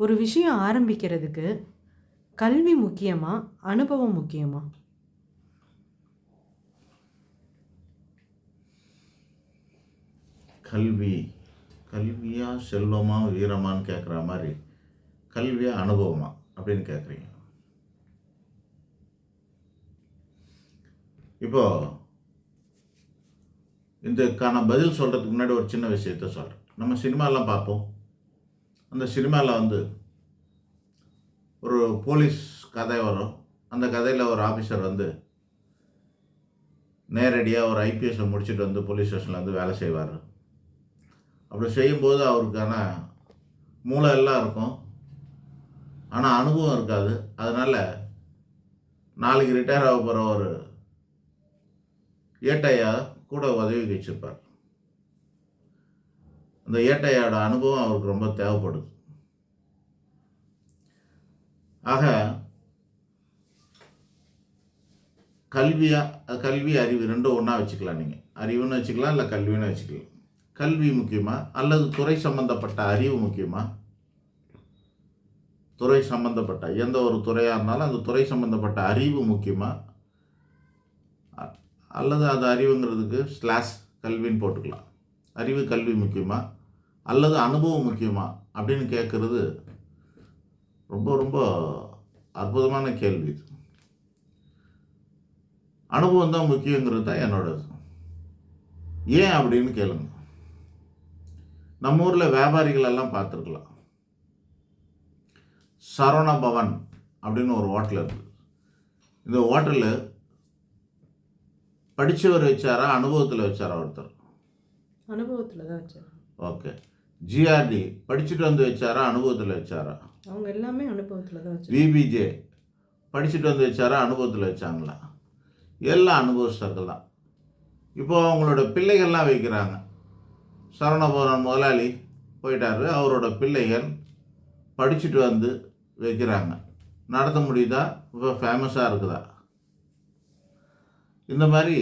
ஒரு விஷயம் ஆரம்பிக்கிறதுக்கு கல்வி முக்கியமா? அனுபவம் முக்கியமா? கல்வி கல்வியா செல்வமா வீரமான்னு கேட்குற மாதிரி கல்வியா அனுபவமா அப்படின்னு கேட்குறீங்க. இப்போ இதுக்கான பதில் சொல்கிறதுக்கு முன்னாடி ஒரு சின்ன விஷயத்த சொல்கிறேன். நம்ம சினிமாலாம் பார்ப்போம். அந்த சினிமாவில் ஒரு போலீஸ் கதை வரும். அந்த கதையில் ஒரு ஆஃபீஸர் நேரடியாக ஒரு ஐபிஎஸ்ஸை முடிச்சுட்டு போலீஸ் ஸ்டேஷனில் வேலை செய்வார். அப்படி செய்யும்போது அவருக்கான மூளை எல்லாம் இருக்கும், ஆனால் அனுபவம் இருக்காது. அதனால் நாளைக்கு ரிட்டையர் ஆக போகிற ஒரு ஏட்டையா கூட உதவிக்கு வச்சுருப்பார். அந்த ஏட்டையோட அனுபவம் அவருக்கு ரொம்ப தேவைப்படுது. ஆக கல்வி அறிவு ரெண்டும் ஒன்றா வச்சுக்கலாம். நீங்கள் அறிவுன்னு வச்சுக்கலாம், இல்லை கல்வின்னு வச்சுக்கலாம். கல்வி முக்கியமா அல்லது துறை சம்பந்தப்பட்ட அறிவு முக்கியமா? துறை சம்பந்தப்பட்ட எந்த ஒரு துறையாக இருந்தாலும் அந்த துறை சம்பந்தப்பட்ட அறிவு முக்கியமா, அல்லது அது அறிவுங்கிறதுக்கு கல்வின்னு போட்டுக்கலாம். அறிவு கல்வி முக்கியமா அல்லது அனுபவம் முக்கியமா அப்படின்னு கேட்குறது ரொம்ப ரொம்ப அற்புதமான கேள்வி. அனுபவம் தான் முக்கியங்கிறது தான் என்னோடது. ஏன் அப்படின்னு கேளுங்க. நம்ம ஊரில் வியாபாரிகள் எல்லாம் பார்த்துருக்கலாம். சரவண பவன் அப்படின்னு ஒரு ஹோட்டல் இருக்குது. இந்த ஹோட்டலு படித்தவர் வச்சாரா, அனுபவத்தில் வச்சாரா? ஒருத்தர் அனுபவத்தில் தான் வச்சார். ஓகே. ஜிஆர்டி படிச்சுட்டு வச்சாரா, அனுபவத்தில் வச்சாரா? அவங்க எல்லாமே அனுபவத்தில் தான் வச்சாங்க. விபிஜே படிச்சுட்டு வச்சாரா, அனுபவத்தில் வச்சாங்களா? எல்லாம் அனுபவஸ்தர்கள் தான். இப்போது அவங்களோட பிள்ளைகள்லாம் வைக்கிறாங்க. சரவணபவன் முதலாளி போயிட்டார், அவரோட பிள்ளைகள் படிச்சுட்டு வைக்கிறாங்க. நடத்த முடியுதா? இப்போ ஃபேமஸாக இருக்குதா? இந்த மாதிரி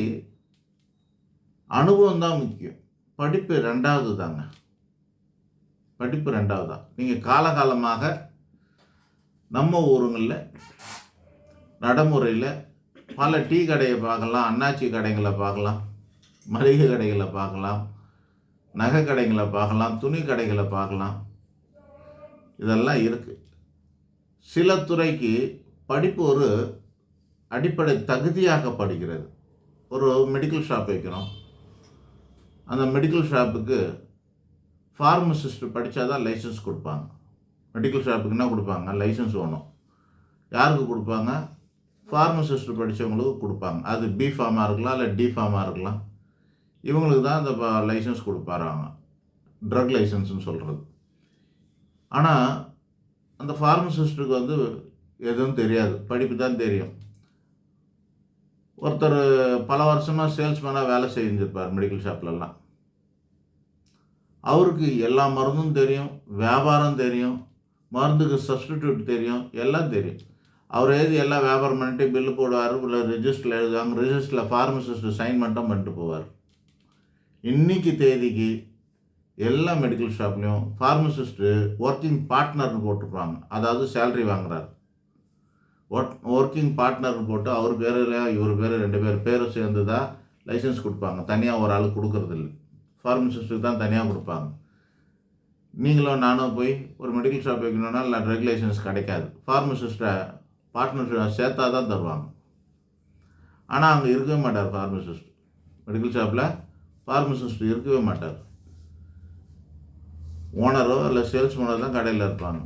அனுபவம் தான் முக்கியம். படிப்பு ரெண்டாவது தாங்க. படிப்பு ரெண்டாவது தான். நீங்கள் காலகாலமாக நம்ம ஊருங்களில் நடைமுறையில் பல டீ கடையை பார்க்கலாம், அண்ணாச்சி கடைகளை பார்க்கலாம், மளிகை கடைகளை பார்க்கலாம், நகை கடைகளை பார்க்கலாம், துணி கடைகளை பார்க்கலாம். இதெல்லாம் இருக்குது. சில துறைக்கு படிப்பு ஒரு அடிப்படை தகுதியாக்கப்படுகிறது. ஒரு மெடிக்கல் ஷாப் வைக்கிறோம். அந்த மெடிக்கல் ஷாப்புக்கு ஃபார்மசிஸ்ட் படித்தா தான் லைசன்ஸ் கொடுப்பாங்க. மெடிக்கல் ஷாப்புக்கு என்ன கொடுப்பாங்க? லைசன்ஸ் வேணும். யாருக்கு கொடுப்பாங்க? ஃபார்மசிஸ்ட் படித்தவங்களுக்கு கொடுப்பாங்க. அது பி ஃபார்மாக இருக்கலாம், இல்லை டி ஃபார்மாக இருக்கலாம். இவங்களுக்கு தான் அந்த லைசன்ஸ் கொடுப்பாராங்க, ட்ரக் லைசன்ஸ்னு சொல்கிறது. ஆனால் அந்த ஃபார்மசிஸ்ட்டுக்கு எதுவும் தெரியாது, படிப்பு தான் தெரியும். ஒருத்தர் பல வருஷமாக சேல்ஸ்மேனாக வேலை செஞ்சுருப்பார் மெடிக்கல் ஷாப்லலாம். அவருக்கு எல்லா மருந்தும் தெரியும், வியாபாரம் தெரியும், மருந்துக்கு சப்ஸ்டிடியூட் தெரியும், எல்லாம் தெரியும். அவர் எல்லாம் வியாபாரம் பண்ணிட்டு பில்லு போடுவார், இல்லை ரிஜிஸ்டரில் எழுதுவாங்க. ரிஜிஸ்டரில் ஃபார்மசிஸ்ட்டு சைன் பண்ணிட்டு போவார். இன்றைக்கி தேதிக்கு எல்லா மெடிக்கல் ஷாப்லேயும் ஃபார்மசிஸ்ட்டு ஒர்க்கிங் பார்ட்னர்னு போட்டுருப்பாங்க. அதாவது சேலரி வாங்குறாரு. ஒர்க்கிங் பார்ட்னர்னு போட்டு அவர் பேரில் இவர் பேர் 2 பேரும் சேர்ந்து தான் லைசன்ஸ் கொடுப்பாங்க. தனியாக ஒரு ஆள் கொடுக்கறதில்ல. ஃபார்மசிஸ்ட்டுக்கு தான் தனியாக கொடுப்பாங்க. நீங்களும் நானும் போய் ஒரு மெடிக்கல் ஷாப் வைக்கணுன்னா இல்லை ட்ரக் லைசன்ஸ் கிடைக்காது. ஃபார்மசிஸ்ட்டை பார்ட்னர்ஷிப் சேர்த்தா தான் தருவாங்க. ஆனால் அங்கே இருக்கவே மாட்டார் ஃபார்மசிஸ்ட். மெடிக்கல் ஷாப்பில் ஃபார்மசிஸ்ட் இருக்கவே மாட்டார். ஓனரோ இல்லை சேல்ஸ்மேனோ தான் கடையில் இருப்பாங்க.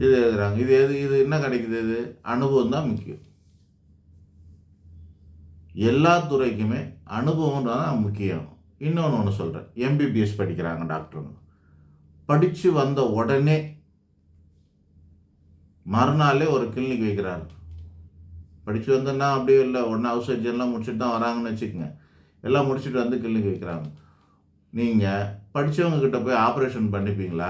இது எழுதுகிறாங்க. இது என்ன கிடைக்குது? இது அனுபவம் தான் முக்கியம். எல்லா துறைக்குமே அனுபவம் தான் முக்கியம். இன்னொன்று சொல்கிறேன். எம்பிபிஎஸ் படிக்கிறாங்க டாக்டருங்க. படித்து வந்த உடனே மறுநாளே ஒரு கிளினிக் வைக்கிறாங்க. படித்து வந்தோன்னா அப்படியே இல்லை, உடனே ஹவுஸ் சர்ஜன்லாம் முடிச்சுட்டு தான் வராங்கன்னு வச்சுக்கோங்க. எல்லாம் முடிச்சுட்டு கிளினிக் வைக்கிறாங்க. நீங்கள் படித்தவங்கக்கிட்ட போய் ஆப்ரேஷன் பண்ணிப்பீங்களா,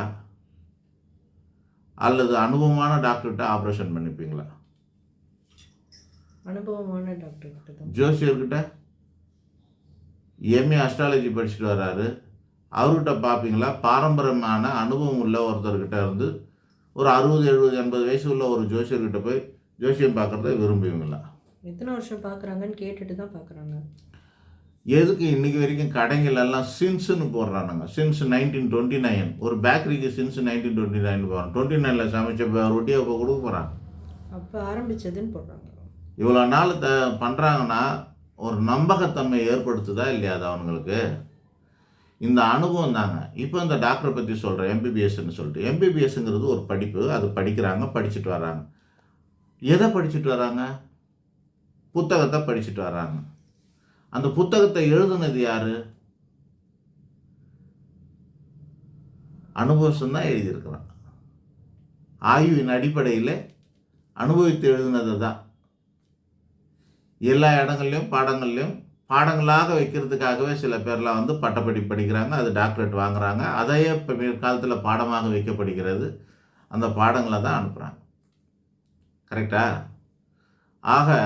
அல்லது அனுபவமான டாக்டர்கிட்ட ஆப்ரேஷன் பண்ணிப்பீங்களா? அனுபவமான டாக்டர்கிட்ட தான். ஜோசியர்கிட்ட எம்ஏ அஸ்ட்ராலஜி படிச்சுட்டு வர்றாரு, அவர்கிட்ட பார்ப்பீங்களா? பாரம்பரியமான அனுபவம் உள்ள ஒருத்தர்கிட்ட ஒரு 60 70 80 வயசு உள்ள ஒரு ஜோசியர்கிட்ட போய் ஜோசியம் பார்க்குறத விரும்புவீங்களா? எத்தனை வருஷம் பார்க்குறாங்கன்னு கேட்டுட்டு தான் பார்க்குறாங்க. எதுக்கு இன்றைக்கி வரைக்கும் கடைங்களெல்லாம் சின்ஸுன்னு போடுறானுங்க. சின்ஸ் 1929 ஒரு பேக்கரிக்கு சின்ஸ் 1929 போகிறான். 29ல் சமைச்ச ரொட்டியை இப்போ கொடுக்க போகிறான். அப்போ ஆரம்பித்ததுன்னு போடுறாங்க. இவ்வளோ நாள் பண்ணுறாங்கன்னா ஒரு நம்பகத்தன்மை ஏற்படுத்துதா இல்லையா அது அவங்களுக்கு? இந்த அனுபவம் தாங்க. இப்போ இந்த டாக்டரை பற்றி சொல்கிறேன், எம்பிபிஎஸ்ன்னு சொல்லிட்டு. எம்பிபிஎஸ்ங்கிறது ஒரு படிப்பு. அது படிக்கிறாங்க, படிச்சுட்டு வராங்க. எதை படிச்சுட்டு வராங்க? புத்தகத்தை படிச்சுட்டு வராங்க. அந்த புத்தகத்தை எழுதுனது யார்? அனுபவம்தான் எழுதியிருக்கிறான். ஆய்வின் அடிப்படையில் அனுபவித்து எழுதுனது தான். எல்லா இடங்கள்லையும் பாடங்களாக வைக்கிறதுக்காகவே சில பேர்லாம் வந்து பட்டப்படி படிக்கிறாங்க, அது டாக்டரேட் வாங்குகிறாங்க. அதையே இப்போ பிற்காலத்தில் பாடமாக வைக்கப்படுகிறது. அந்த பாடங்களை தான் அனுப்புகிறாங்க. கரெக்டா? ஆக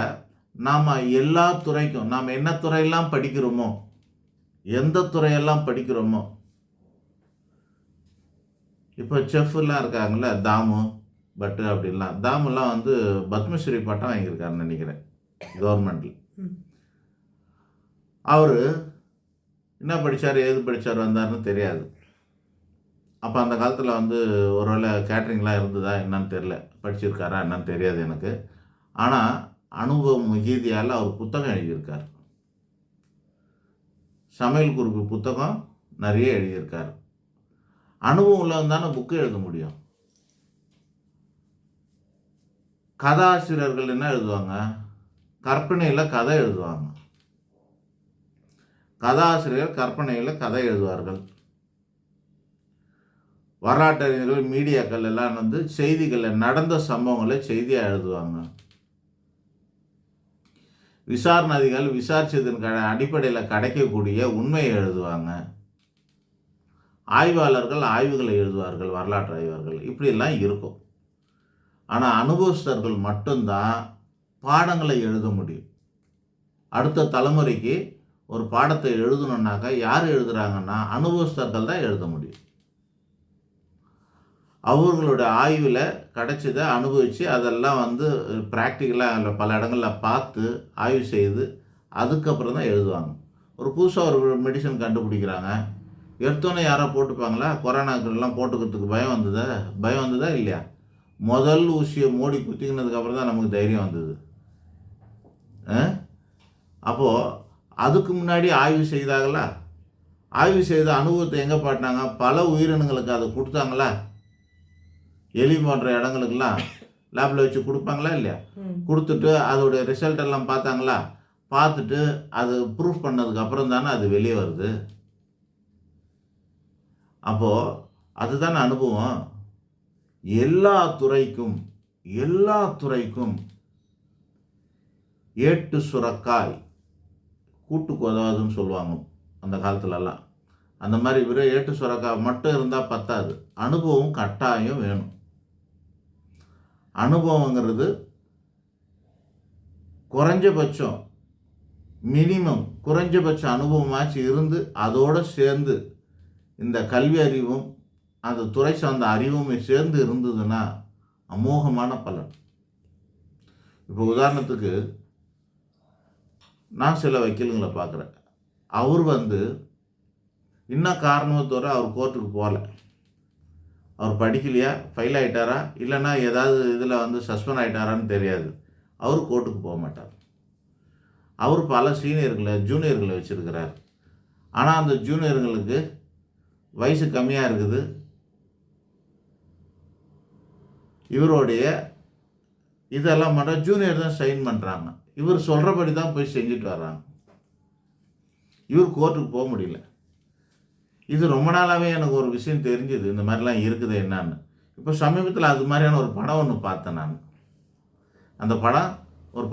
நாம் எல்லா துறைக்கும் நாம் என்ன துறையெல்லாம் படிக்கிறோமோ, எந்த துறையெல்லாம் படிக்கிறோமோ, இப்போ செஃப்லாம் இருக்காங்கள்ல, தாமு பட்டு அப்படின்லாம். தாமுலாம் வந்து பத்மஸ்ரீ பட்டம் வாங்கியிருக்காருன்னு நினைக்கிறேன் கவர்மெண்ட்டில். அவர் என்ன படித்தார், ஏது படித்தார், வந்தார்னு தெரியாது. அப்போ அந்த காலத்தில் வந்து ஒருவேளை கேட்ரிங்லாம் இருந்ததா என்னன்னு தெரில, படிச்சிருக்காரா என்னன்னு தெரியாது எனக்கு. ஆனால் அனுபவம் மிகுதியால் அவர் புத்தகம் எழுதியிருக்கார். சமையல் குறிப்பு புத்தகம் நிறைய எழுதியிருக்கார். அனுபவம் உள்ளவன் தானே புக்கு எழுத முடியும். கதாசிரியர்கள் என்ன எழுதுவாங்க? கற்பனையில் கதை எழுதுவாங்க. கதாசிரியர் கற்பனையில் கதை எழுதுவார்கள். வரலாற்றறிஞர்கள், மீடியாக்கள் எல்லாம் வந்து செய்திகளில் நடந்த சம்பவங்களை செய்தியாக எழுதுவாங்க. விசாரணைகள் விசாரித்ததன் அடிப்படையில் கிடைக்கக்கூடிய உண்மையை எழுதுவாங்க. ஆய்வாளர்கள் ஆய்வுகளை எழுதுவார்கள், வரலாற்று ஆய்வாளர்கள். இப்படியெல்லாம் இருக்கும். ஆனால் அனுபவஸ்தர்கள் மட்டும்தான் பாடங்களை எழுத முடியும். அடுத்த தலைமுறைக்கு ஒரு பாடத்தை எழுதணுன்னாக்கா யார் எழுதுகிறாங்கன்னா அனுபவஸ்தர்கள் தான் எழுத முடியும். அவர்களுடைய ஆய்வில் கிடைச்சதை அனுபவித்து அதெல்லாம் வந்து ப்ராக்டிக்கலாக பல இடங்களில் பார்த்து ஆய்வு செய்து அதுக்கப்புறம் தான் எழுதுவாங்க. ஒரு புதுசாக ஒரு மெடிசன் கண்டுபிடிக்கிறாங்க, எடுத்தோன்னே யாரோ போட்டுப்பாங்களா? கொரோனாக்கெல்லாம் போட்டுக்கிறதுக்கு பயம் வந்ததா இல்லையா? முதல் ஊசியை மோடி குத்திக்கினதுக்கப்புறம் தான் நமக்கு தைரியம் வந்தது. அப்போது அதுக்கு முன்னாடி ஆய்வு செய்தாங்களா? ஆய்வு செய்த அனுபவத்தை எங்கே பாட்டினாங்க? பல உயிரினங்களுக்கு அதை கொடுத்தாங்களா? எலி போன்ற இடங்களுக்கெல்லாம் லேபில் வச்சு கொடுப்பாங்களா இல்லையா? கொடுத்துட்டு அதோடைய ரிசல்ட் எல்லாம் பார்த்தாங்களா? பார்த்துட்டு அது ப்ரூஃப் பண்ணதுக்கப்புறம் தானே அது வெளியே வருது. அப்போது அதுதானே அனுபவம். எல்லா துறைக்கும் ஏட்டு சுரக்காய் கூட்டுக்கு உதவாதுன்னு சொல்லுவாங்க அந்த காலத்துலலாம். அந்த மாதிரி வெறும் ஏட்டு சுரக்காய் மட்டும் இருந்தால் பத்தாது, அனுபவம் கட்டாயம் வேணும். அனுபவங்கிறது குறைஞ்சபட்சம் குறைஞ்சபட்ச அனுபவமாச்சு இருந்து அதோடு சேர்ந்து இந்த கல்வி அறிவும் அந்த துறை சார்ந்த அறிவும் சேர்ந்து இருந்ததுன்னா அமோகமான பலன். இப்போ உதாரணத்துக்கு நான் சில வக்கீலுங்களை பார்க்குறேன். அவர் வந்து இன்னும் காரணத்தோடு அவர் கோர்ட்டுக்கு போகல. அவர் படிக்கலையா, ஃபெயில் ஆகிட்டாரா, இல்லைன்னா ஏதாவது இதில் வந்து சஸ்பெண்ட் ஆகிட்டாரான்னு தெரியாது. அவர் கோர்ட்டுக்கு போக மாட்டார். அவர் பல ஜூனியர்களை வச்சுருக்கிறார். ஆனால் அந்த ஜூனியர்களுக்கு வயசு கம்மியாக இருக்குது. இவருடைய இதெல்லாம் மட்டும் ஜூனியர் தான் சைன் பண்ணுறாங்க. இவர் சொல்கிறபடி தான் போய் செஞ்சுட்டு வர்றாங்க. இவர் கோர்ட்டுக்கு போக முடியல. இது ரொம்ப நாளாகவே எனக்கு ஒரு விஷயம் தெரிஞ்சுது, இந்த மாதிரிலாம் இருக்குது என்னான்னு. இப்போ சமீபத்தில் அது மாதிரியான ஒரு படம் ஒன்று பார்த்தேன் நான். அந்த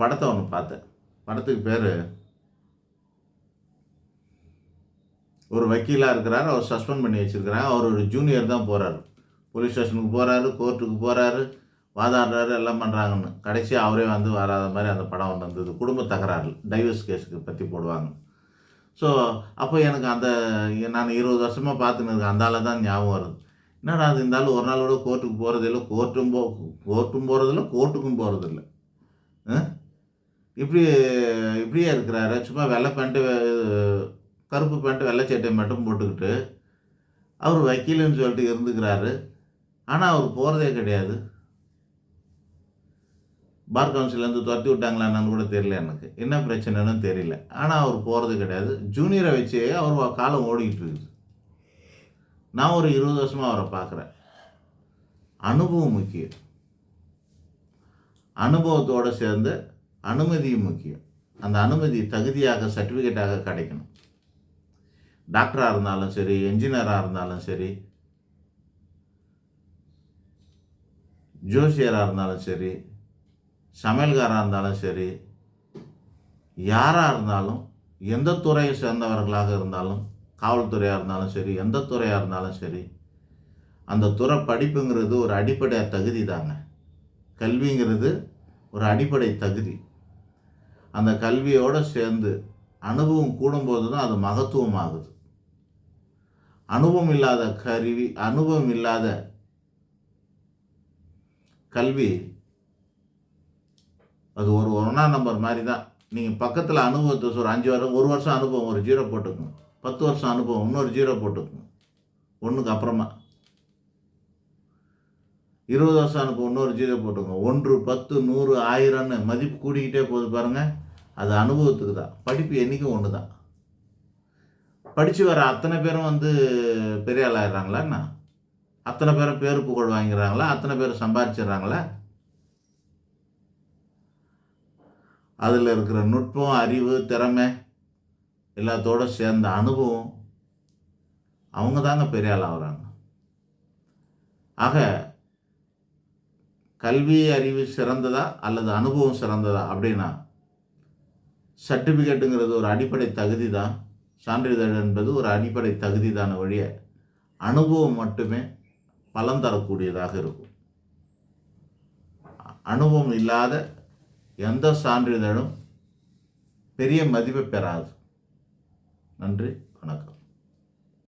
படத்தை ஒன்று பார்த்தேன். படத்துக்கு பேர், ஒரு வக்கீலாக இருக்கிறார், அவர் சஸ்பெண்ட் பண்ணி வச்சுருக்கிறாங்க. அவர் ஒரு ஜூனியர் தான் போகிறாரு, போலீஸ் ஸ்டேஷனுக்கு போகிறாரு, கோர்ட்டுக்கு போகிறாரு, வாதாடுறாரு, எல்லாம் பண்ணுறாங்கன்னு. கடைசியாக அவரே வந்து வராத மாதிரி அந்த படம் ஒன்று வந்தது. குடும்ப தகராறு, டைவர்ஸ் கேஸுக்கு பற்றி போடுவாங்க. ஸோ அப்போ எனக்கு நான் 20 வருஷமாக பார்த்துன்னு இருக்கேன். அந்த ஆளை தான் ஞாபகம் வருது. என்னடா அது இருந்தாலும் ஒரு நாள் கூட கோர்ட்டுக்கு போகிறதில்ல, கோர்ட்டும் போகிறதில்ல, கோர்ட்டுக்கும் போகிறதில்ல. இப்படி இப்படியே இருக்கிறாரு. சும்மா வெள்ளை பேண்ட்டு, கருப்பு பேண்ட்டு, வெள்ளை சட்டை மட்டும் போட்டுக்கிட்டு அவர் வக்கீலுன்னு சொல்லிட்டு இருந்துக்கிறாரு. ஆனால் அவர் போகிறதே கிடையாது. பார் கவுன்சிலேருந்து துரத்தி விட்டாங்களா என்னன்னு கூட தெரியல எனக்கு. என்ன பிரச்சனைன்னு தெரியல. ஆனால் அவர் போகிறது கிடையாது. ஜூனியரை வச்சே அவர் காலம் ஓடிக்கிட்டு இருக்குது. நான் ஒரு 20 வருஷமாக அவரை பார்க்குறேன். அனுபவம் முக்கியம். அனுபவத்தோடு சேர்ந்து அனுமதியும் முக்கியம். அந்த அனுமதி தகுதியாக, சர்டிஃபிகேட்டாக கிடைக்கணும். டாக்டராக இருந்தாலும் சரி, என்ஜினியராக இருந்தாலும் சரி, ஜோசியராக இருந்தாலும் சரி, சமையல்காராக இருந்தாலும் சரி, யாராக இருந்தாலும், எந்த துறையை சேர்ந்தவர்களாக இருந்தாலும், காவல்துறையாக இருந்தாலும் சரி, எந்த துறையாக இருந்தாலும் சரி, அந்த துறை படிப்புங்கிறது ஒரு அடிப்படை தகுதி தாங்க. கல்விங்கிறது ஒரு அடிப்படை தகுதி. அந்த கல்வியோடு சேர்ந்து அனுபவம் கூடும்போது தான் அது மகத்துவம் ஆகுது. அனுபவம் இல்லாத கல்வி அது ஒரு 1ஆம் நம்பர் மாதிரி தான். நீங்கள் பக்கத்தில் அனுபவத்தை ஒரு 5 வருஷம், 1 வருஷம் அனுபவம் ஒரு 0 போட்டுக்குங்க. 10 வருஷம் அனுபவம் இன்னொரு 0 போட்டுக்குங்க. ஒன்றுக்கு அப்புறமா 20 வருஷம் அனுபவம் இன்னொரு 0 போட்டுக்கோங்க. 1, 10, 100, 1000ன்னு மதிப்பு கூடிக்கிட்டே போகுது பாருங்கள். அது அனுபவத்துக்கு தான். படிப்பு என்றைக்கும் ஒன்று தான். படித்து வர அத்தனை பேரும் பெரிய ஆள் ஆயிடுறாங்களா என்ன? அத்தனை பேரும் பேரு புகழ் வாங்கிறாங்களா? அத்தனை பேரும் சம்பாதிச்சிடுறாங்களா? அதில் இருக்கிற நுட்பம், அறிவு, திறமை எல்லாத்தோடு சேர்ந்த அனுபவம், அவங்க தாங்க பெரிய ஆள் ஆகுறாங்க. ஆக கல்வி அறிவு சிறந்ததா அல்லது அனுபவம் சிறந்ததா அப்படின்னா, சர்டிஃபிகேட்டுங்கிறது ஒரு அடிப்படை தகுதி தான். சான்றிதழ் என்பது ஒரு அடிப்படை தகுதி தான வழிய அனுபவம் மட்டுமே பலன் தரக்கூடியதாக இருக்கும். அனுபவம் இல்லாத எந்த சான்றிதழும் பெரிய மதிப்பை பெறாது. நன்றி, வணக்கம்.